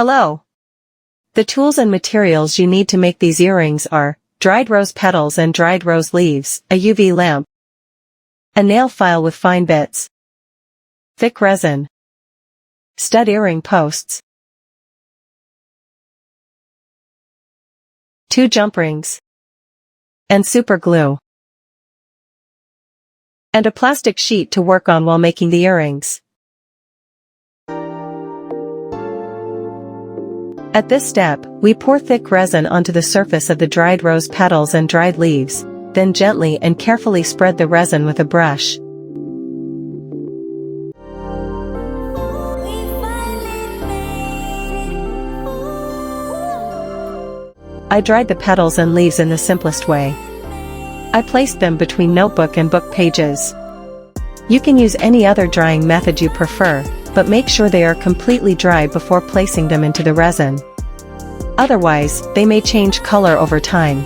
Hello! The tools and materials you need to make these earrings are dried rose petals and dried rose leaves, a UV lamp, a nail file with fine bits, thick resin, stud earring posts, 2 jump rings, and super glue, and a plastic sheet to work on while making the earrings. At this step, we pour thick resin onto the surface of the dried rose petals and dried leaves, then gently and carefully spread the resin with a brush. I dried the petals and leaves in the simplest way. I placed them between notebook and book pages. You can use any other drying method you prefer, but make sure they are completely dry before placing them into the resin. Otherwise, they may change color over time.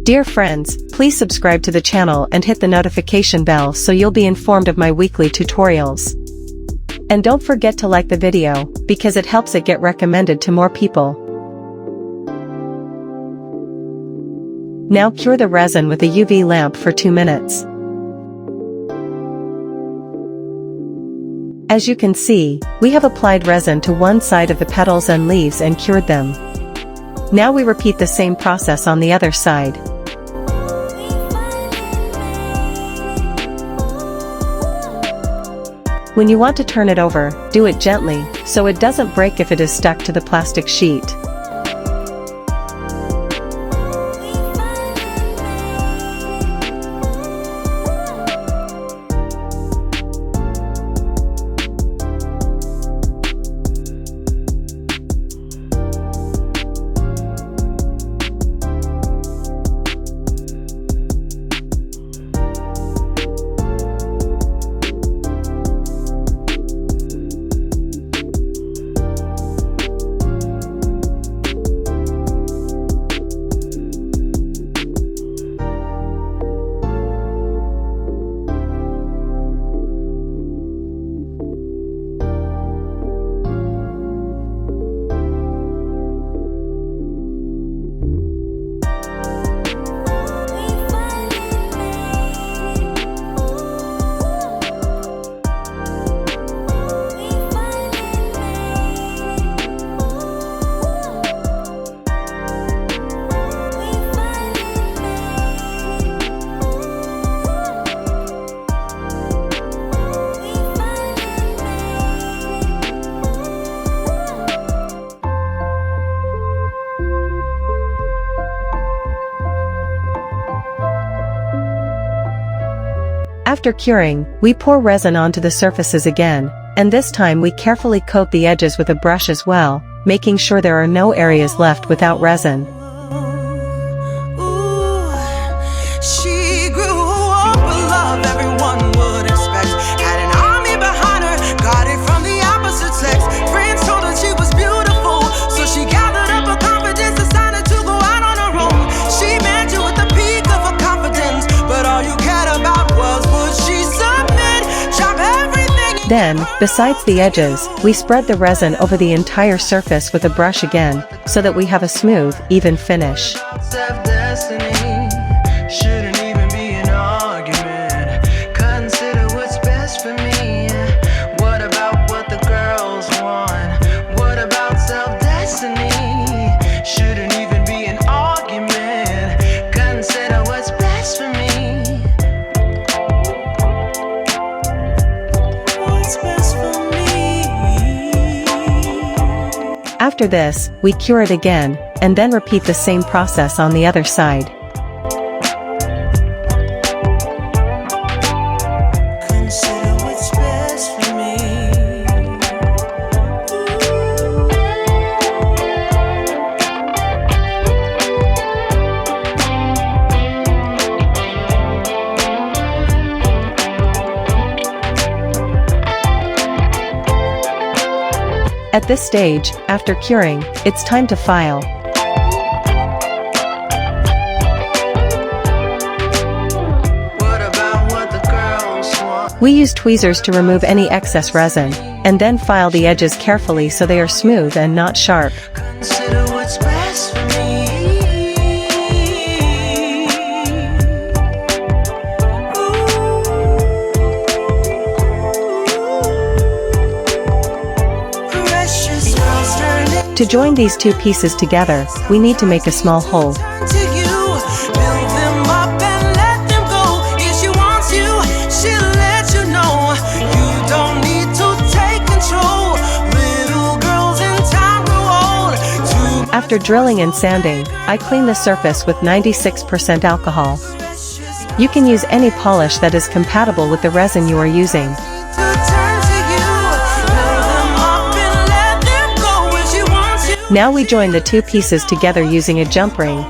Dear friends, please subscribe to the channel and hit the notification bell so you'll be informed of my weekly tutorials. And don't forget to like the video, because it helps it get recommended to more people. Now cure the resin with a UV lamp for 2 minutes. As you can see, we have applied resin to one side of the petals and leaves and cured them. Now we repeat the same process on the other side. When you want to turn it over, do it gently, so it doesn't break if it is stuck to the plastic sheet. After curing, we pour resin onto the surfaces again, and this time we carefully coat the edges with a brush as well, making sure there are no areas left without resin. She grew up with love everyone would expect. Had an army behind her, got it from the opposite sex. Friends told her she was beautiful, so she gathered up her confidence, decided to go out on her own. She met you at the peak of her confidence, but all you cared about was would she submit, chop everything. Then, besides the edges, we spread the resin over the entire surface with a brush again, so that we have a smooth, even finish. Shouldn't even be an argument. Consider what's best for me. What about what the girls want? What about self-destiny? Shouldn't even be an argument. Consider what's best for me. What's best for me? After this, we cure it again, and then repeat the same process on the other side. At this stage, after curing, it's time to file. We use tweezers to remove any excess resin, and then file the edges carefully so they are smooth and not sharp. Consider what's best for me. Precious girls turning To join these two pieces together, we need to make a small hole. to you. Build them up and let them go. If she wants you, she'll let you know. You don't need to take control. Little girls in time grow old. After drilling and sanding, I clean the surface with 96% alcohol. You can use any polish that is compatible with the resin you are using. Now we join the two pieces together using a jump ring.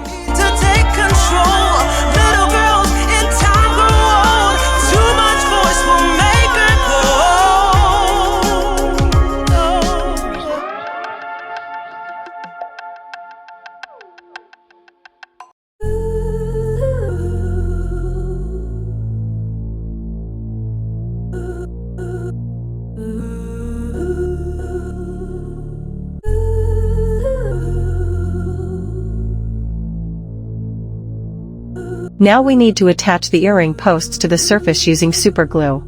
Now we need to attach the earring posts to the surface using super glue.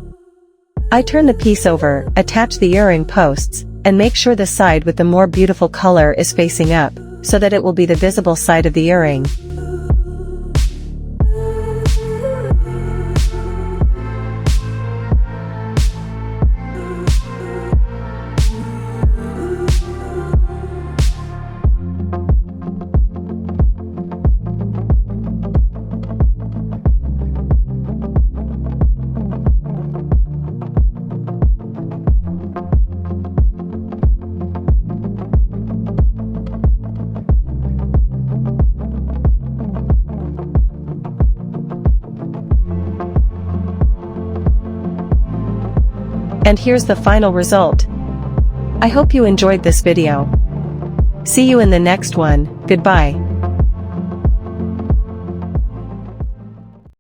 I turn the piece over, attach the earring posts, and make sure the side with the more beautiful color is facing up, so that it will be the visible side of the earring. And here's the final result. I hope you enjoyed this video. See you in the next one. Goodbye.